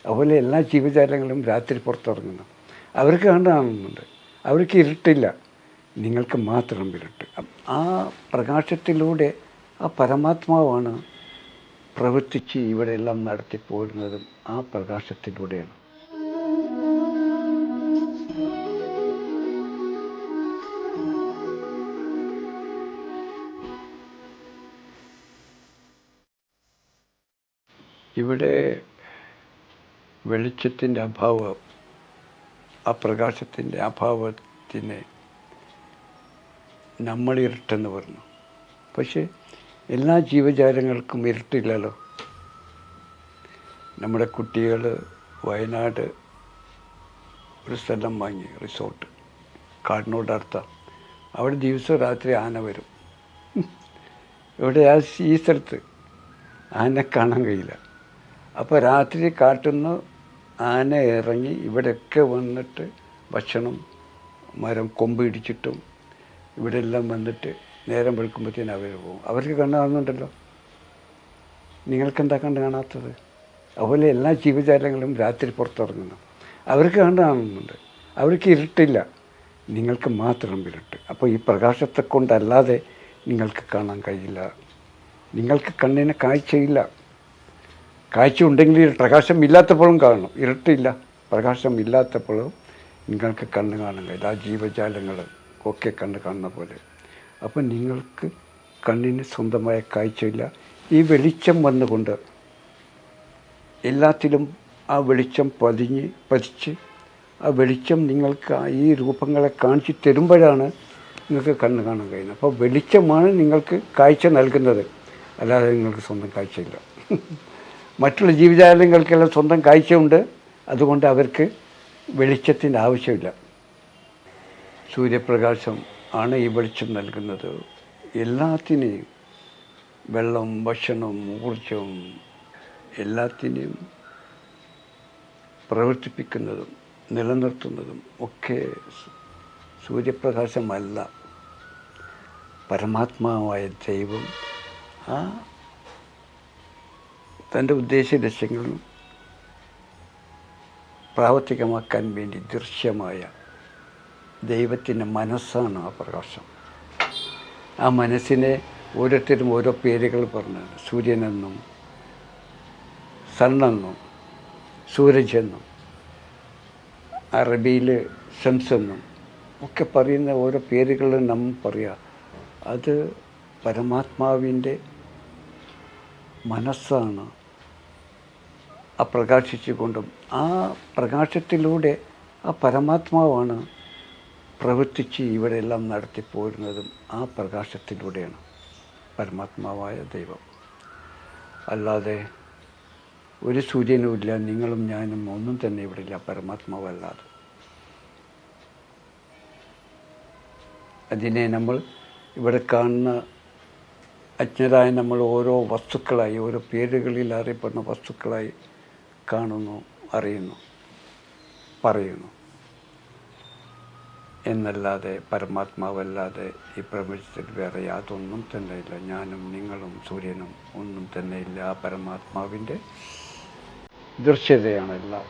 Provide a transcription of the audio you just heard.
അതുപോലെ എല്ലാ ജീവജാലങ്ങളും രാത്രി പുറത്തിറങ്ങുന്നു. അവർക്ക് കാണുന്നുണ്ട്, അവർക്ക് ഇരുട്ടില്ല, നിങ്ങൾക്ക് മാത്രം ഇരുട്ട്. ആ പ്രകാശത്തിലൂടെ ആ പരമാത്മാവാണ് പ്രവർത്തിച്ച് ഇവിടെ എല്ലാം നടത്തിപ്പോരുന്നതും ആ പ്രകാശത്തിലൂടെയാണ്. ഇവിടെ വെളിച്ചത്തിൻ്റെ അഭാവം, ആ പ്രകാശത്തിൻ്റെ അഭാവത്തിന് നമ്മൾ ഇരുട്ടെന്ന് പറഞ്ഞു. പക്ഷേ എല്ലാ ജീവജാലങ്ങൾക്കും ഇരുട്ടില്ലല്ലോ. നമ്മുടെ കുട്ടികൾ വയനാട് ഒരു സ്ഥലം വാങ്ങി, റിസോർട്ട്, കാടിനോടടുത്ത. അവിടെ ദിവസവും രാത്രി ആന വരും. ഇവിടെ ഈ സ്ഥലത്ത് ആന കാണാൻ കഴിയില്ല. അപ്പോൾ രാത്രി കാട്ടുന്ന ആന ഇറങ്ങി ഇവിടെയൊക്കെ വന്നിട്ട് ഭക്ഷണം, മരം കൊമ്പ് ഇടിച്ചിട്ടും ഇവിടെ എല്ലാം വന്നിട്ട് നേരം വെളുക്കുമ്പോഴത്തേനും അവർ പോകും. അവർക്ക് കണ്ണ് കാണുന്നുണ്ടല്ലോ, നിങ്ങൾക്കെന്താ കണ്ണ് കാണാത്തത്? അതുപോലെ എല്ലാ ജീവജാലങ്ങളും രാത്രി പുറത്തിറങ്ങുന്നു. അവർക്ക് കണ്ണ് കാണുന്നുണ്ട്, അവർക്ക് ഇരുട്ടില്ല, നിങ്ങൾക്ക് മാത്രം ഇരുട്ട്. അപ്പോൾ ഈ പ്രകാശത്തെ കൊണ്ടല്ലാതെ നിങ്ങൾക്ക് കാണാൻ കഴിയില്ല. നിങ്ങൾക്ക് കണ്ണിന് കാഴ്ചയില്ല. കാഴ്ച ഉണ്ടെങ്കിൽ പ്രകാശം ഇല്ലാത്തപ്പോഴും കാണണം. ഇരുട്ടില്ല, പ്രകാശം ഇല്ലാത്തപ്പോഴും നിങ്ങൾക്ക് കണ്ണ് കാണാൻ കഴിയില്ല. ആ ജീവജാലങ്ങൾ ഒക്കെ കണ്ണ് കാണുന്ന പോലെ. അപ്പം നിങ്ങൾക്ക് കണ്ണിന് സ്വന്തമായ കാഴ്ചയില്ല. ഈ വെളിച്ചം വന്നുകൊണ്ട് എല്ലാത്തിലും ആ വെളിച്ചം പതിച്ച് ആ വെളിച്ചം നിങ്ങൾക്ക് ഈ രൂപങ്ങളെ കാണിച്ച് തരുമ്പോഴാണ് നിങ്ങൾക്ക് കണ്ണ് കാണാൻ കഴിയുന്നത്. അപ്പോൾ വെളിച്ചമാണ് നിങ്ങൾക്ക് കാഴ്ച നൽകുന്നത്, അല്ലാതെ നിങ്ങൾക്ക് സ്വന്തം കാഴ്ചയില്ല. മറ്റുള്ള ജീവജാലങ്ങൾക്കെല്ലാം സ്വന്തം കാഴ്ചയുണ്ട്, അതുകൊണ്ട് അവർക്ക് വെളിച്ചത്തിൻ്റെ ആവശ്യമില്ല. സൂര്യപ്രകാശം ആണ് ഈ വെളിച്ചം നൽകുന്നത്. എല്ലാത്തിനെയും, വെള്ളം, ഭക്ഷണം, ഊർജം, എല്ലാത്തിനെയും പ്രവർത്തിപ്പിക്കുന്നതും നിലനിർത്തുന്നതും ഒക്കെ സൂര്യപ്രകാശമല്ല, പരമാത്മാവായ ദൈവം ആ തൻ്റെ ഉദ്ദേശ ലക്ഷ്യങ്ങളും പ്രാവർത്തികമാക്കാൻ വേണ്ടി ദൃശ്യമായ ദൈവത്തിൻ്റെ മനസ്സാണ് ആ പ്രകാശം. ആ മനസ്സിനെ ഓരോരുത്തരും ഓരോ പേരുകൾ പറഞ്ഞാണ്. സൂര്യനെന്നും, സണ്ണെന്നും, സൂരജെന്നും, അറബിയിൽ ഷംസെന്നും ഒക്കെ പറയുന്ന ഓരോ പേരുകൾ നമ്മൾ പറയുക. അത് പരമാത്മാവിൻ്റെ മനസ്സാണ് ആ പ്രകാശിച്ചുകൊണ്ടും ആ പ്രകാശത്തിലൂടെ ആ പരമാത്മാവാണ് പ്രവർത്തിച്ച് ഇവിടെ എല്ലാം നടത്തിപ്പോരുന്നതും ആ പ്രകാശത്തിലൂടെയാണ്, പരമാത്മാവായ ദൈവം. അല്ലാതെ ഒരു സൂര്യനുമില്ല, നിങ്ങളും ഞാനും ഒന്നും തന്നെ ഇവിടെ ഇല്ല പരമാത്മാവല്ലാതെ. അതിനെ നമ്മൾ ഇവിടെ കാണുന്ന അജ്ഞരായ നമ്മൾ ഓരോ വസ്തുക്കളായി, ഓരോ പേരുകളിൽ അറിയപ്പെടുന്ന വസ്തുക്കളായി കാണുന്നു, അറിയുന്നു, പറയുന്നു എന്നല്ലാതെ പരമാത്മാവല്ലാതെ ഈ പ്രപഞ്ചത്തിൽ വേറെ യാതൊന്നും തന്നെ ഇല്ല. ഞാനും നിങ്ങളും സൂര്യനും ഒന്നും തന്നെ ഇല്ല. ആ പരമാത്മാവിൻ്റെ ദൃശ്യതയാണെല്ലാം.